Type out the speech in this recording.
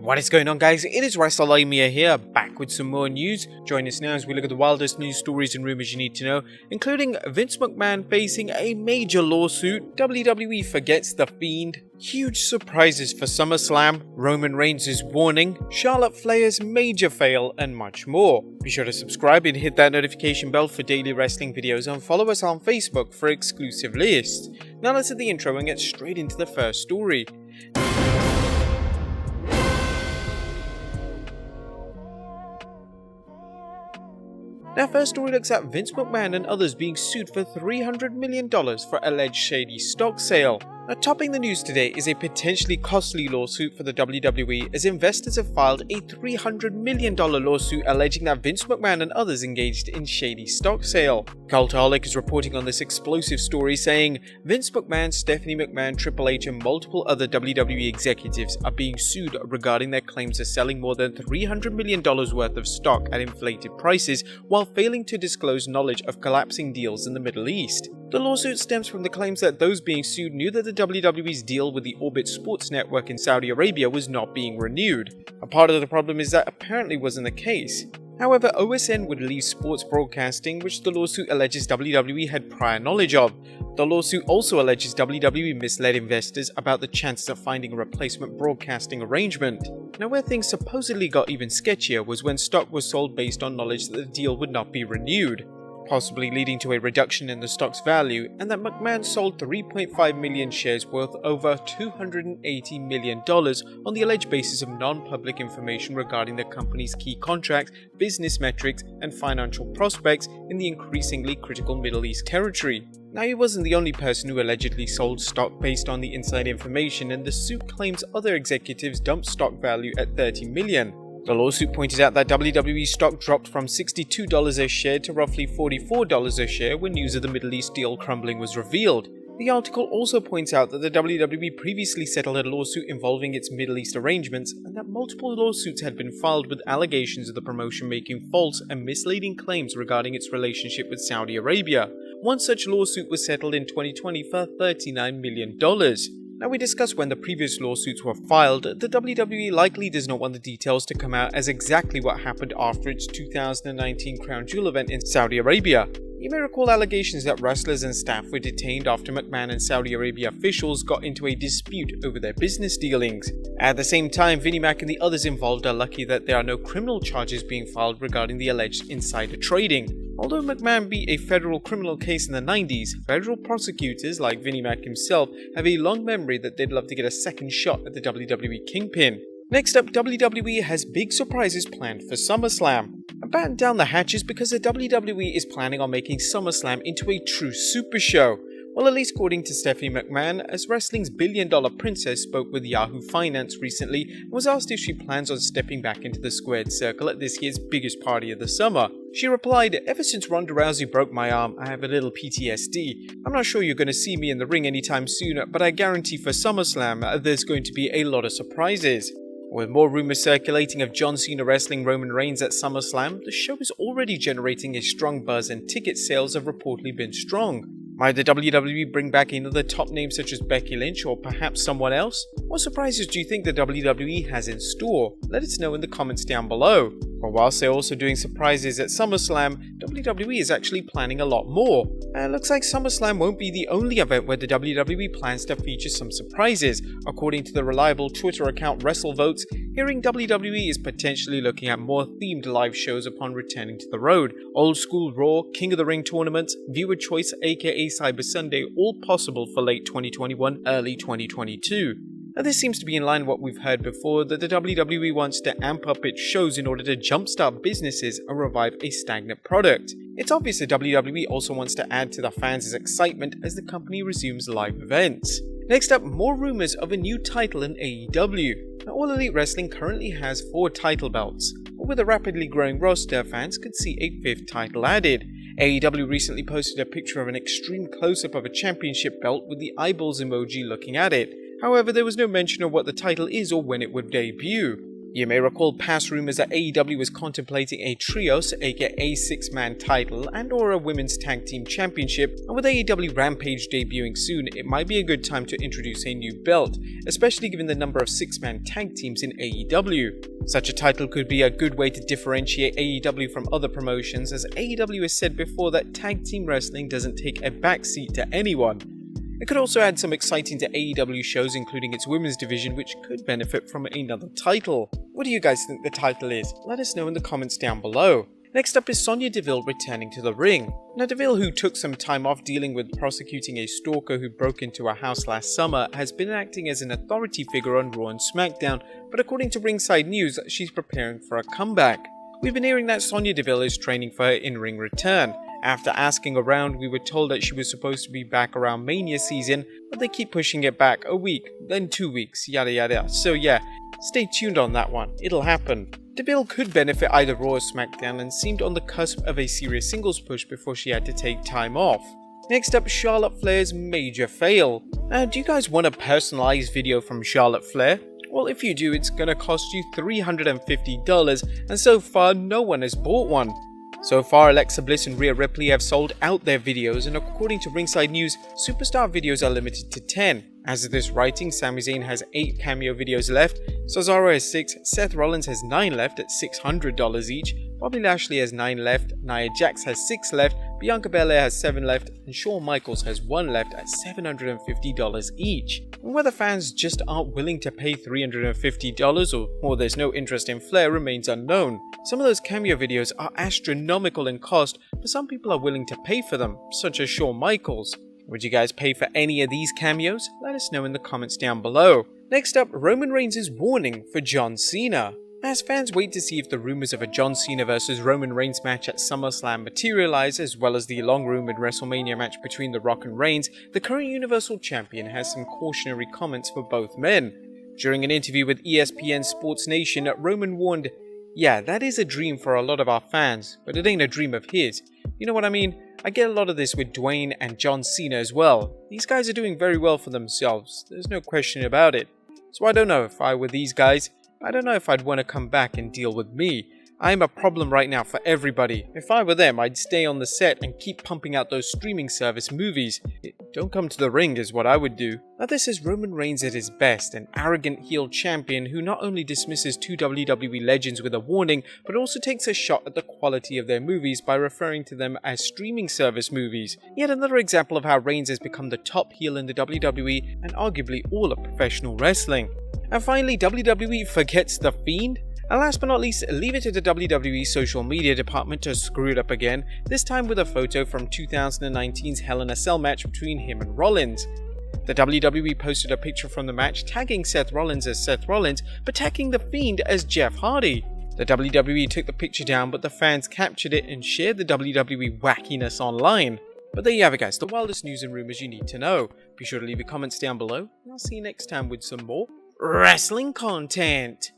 What is going on, guys? It is Wrestlelamia here, back with some more news. Join us now as we look at the wildest news stories and rumors you need to know, including Vince McMahon facing a major lawsuit, WWE Forgets The Fiend, huge surprises for SummerSlam, Roman Reigns' warning, Charlotte Flair's major fail, and much more. Be sure to subscribe and hit that notification bell for daily wrestling videos, and follow us on Facebook for exclusive lists. Now let's hit the intro and get straight into the first story. Our first story looks at Vince McMahon and others being sued for $300 million for alleged shady stock sale. Now, topping the news today is a potentially costly lawsuit for the WWE, as investors have filed a $300 million lawsuit alleging that Vince McMahon and others engaged in shady stock sale. Cultaholic is reporting on this explosive story, saying Vince McMahon, Stephanie McMahon, Triple H and multiple other WWE executives are being sued regarding their claims of selling more than $300 million worth of stock at inflated prices while failing to disclose knowledge of collapsing deals in the Middle East. The lawsuit stems from the claims that those being sued knew that the WWE's deal with the Orbit Sports Network in Saudi Arabia was not being renewed. A part of the problem is that apparently wasn't the case. However, OSN would leave sports broadcasting, which the lawsuit alleges WWE had prior knowledge of. The lawsuit also alleges WWE misled investors about the chances of finding a replacement broadcasting arrangement. Now, where things supposedly got even sketchier was when stock was sold based on knowledge that the deal would not be renewed, possibly leading to a reduction in the stock's value, and that McMahon sold 3.5 million shares worth over $280 million on the alleged basis of non-public information regarding the company's key contracts, business metrics, and financial prospects in the increasingly critical Middle East territory. Now, he wasn't the only person who allegedly sold stock based on the inside information, and the suit claims other executives dumped stock value at $30 million. The lawsuit pointed out that WWE stock dropped from $62 a share to roughly $44 a share when news of the Middle East deal crumbling was revealed. The article also points out that the WWE previously settled a lawsuit involving its Middle East arrangements, and that multiple lawsuits had been filed with allegations of the promotion making false and misleading claims regarding its relationship with Saudi Arabia. One such lawsuit was settled in 2020 for $39 million. Now, we discussed when the previous lawsuits were filed, the WWE likely does not want the details to come out as exactly what happened after its 2019 Crown Jewel event in Saudi Arabia. You may recall allegations that wrestlers and staff were detained after McMahon and Saudi Arabia officials got into a dispute over their business dealings. At the same time, Vinnie Mac and the others involved are lucky that there are no criminal charges being filed regarding the alleged insider trading. Although McMahon beat a federal criminal case in the 90s, federal prosecutors like Vinnie Mac himself have a long memory that they'd love to get a second shot at the WWE Kingpin. Next up, WWE has big surprises planned for SummerSlam. Batten down the hatches because the WWE is planning on making SummerSlam into a true super show. Well, at least according to Stephanie McMahon, as wrestling's billion-dollar princess spoke with Yahoo Finance recently and was asked if she plans on stepping back into the squared circle at this year's biggest party of the summer. She replied, "Ever since Ronda Rousey broke my arm, I have a little PTSD. I'm not sure you're going to see me in the ring anytime soon, but I guarantee for SummerSlam, there's going to be a lot of surprises." With more rumors circulating of John Cena wrestling Roman Reigns at SummerSlam, the show is already generating a strong buzz and ticket sales have reportedly been strong. Might the WWE bring back another top name such as Becky Lynch or perhaps someone else? What surprises do you think the WWE has in store? Let us know in the comments down below. But whilst they're also doing surprises at SummerSlam, WWE is actually planning a lot more. And it looks like SummerSlam won't be the only event where the WWE plans to feature some surprises. According to the reliable Twitter account WrestleVotes, hearing WWE is potentially looking at more themed live shows upon returning to the road. Old school Raw, King of the Ring tournaments, viewer choice aka Cyber Sunday, all possible for late 2021, early 2022. Now, this seems to be in line with what we've heard before, that the WWE wants to amp up its shows in order to jumpstart businesses and revive a stagnant product. It's obvious the WWE also wants to add to the fans' excitement as the company resumes live events. Next up, more rumors of a new title in AEW. Now, All Elite Wrestling currently has 4 title belts, but with a rapidly growing roster, fans could see a 5th title added. AEW recently posted a picture of an extreme close-up of a championship belt with the eyeballs emoji looking at it. However, there was no mention of what the title is or when it would debut. You may recall past rumors that AEW was contemplating a trios, aka a 6-man title and or a women's tag team championship, and with AEW Rampage debuting soon, it might be a good time to introduce a new belt, especially given the number of 6-man tag teams in AEW. Such a title could be a good way to differentiate AEW from other promotions, as AEW has said before that tag team wrestling doesn't take a backseat to anyone. It could also add some exciting to AEW shows, including its women's division, which could benefit from another title. What do you guys think the title is? Let us know in the comments down below. Next up is Sonya Deville returning to the ring. Now Deville, who took some time off dealing with prosecuting a stalker who broke into her house last summer, has been acting as an authority figure on Raw and SmackDown, but according to Ringside News, she's preparing for a comeback. We've been hearing that Sonya Deville is training for her in-ring return. After asking around, we were told that she was supposed to be back around Mania season, but they keep pushing it back a week, then 2 weeks, yada yada. So yeah, stay tuned on that one, it'll happen. Deville could benefit either Raw or SmackDown and seemed on the cusp of a serious singles push before she had to take time off. Next up, Charlotte Flair's major fail. Now, do you guys want a personalized video from Charlotte Flair? Well, if you do, it's gonna cost you $350, and so far no one has bought one. So far, Alexa Bliss and Rhea Ripley have sold out their videos, and according to Ringside News, superstar videos are limited to 10. As of this writing, Sami Zayn has 8 cameo videos left, Cesaro has 6, Seth Rollins has 9 left at $600 each, Bobby Lashley has 9 left, Nia Jax has 6 left, Bianca Belair has 7 left, and Shawn Michaels has 1 left at $750 each. And whether fans just aren't willing to pay $350 or there's no interest in Flair remains unknown. Some of those cameo videos are astronomical in cost, but some people are willing to pay for them, such as Shawn Michaels. Would you guys pay for any of these cameos? Let us know in the comments down below. Next up, Roman Reigns' warning for John Cena. As fans wait to see if the rumors of a John Cena vs Roman Reigns match at SummerSlam materialize, as well as the long-rumored WrestleMania match between The Rock and Reigns, the current Universal Champion has some cautionary comments for both men. During an interview with ESPN Sports Nation, Roman warned, "Yeah, that is a dream for a lot of our fans, but it ain't a dream of his. You know what I mean? I get a lot of this with Dwayne and John Cena as well. These guys are doing very well for themselves, there's no question about it. So I don't know if I were these guys, I don't know if I'd want to come back and deal with me. I am a problem right now for everybody. If I were them, I'd stay on the set and keep pumping out those streaming service movies. Don't come to the ring is what I would do." Now this is Roman Reigns at his best, an arrogant heel champion who not only dismisses 2 WWE legends with a warning, but also takes a shot at the quality of their movies by referring to them as streaming service movies. Yet another example of how Reigns has become the top heel in the WWE and arguably all of professional wrestling. And finally, WWE Forgets The Fiend? And last but not least, leave it to the WWE social media department to screw it up again, this time with a photo from 2019's Hell in a Cell match between him and Rollins. The WWE posted a picture from the match tagging Seth Rollins as Seth Rollins, but tagging The Fiend as Jeff Hardy. The WWE took the picture down, but the fans captured it and shared the WWE wackiness online. But there you have it guys, the wildest news and rumors you need to know. Be sure to leave your comments down below, and I'll see you next time with some more wrestling content.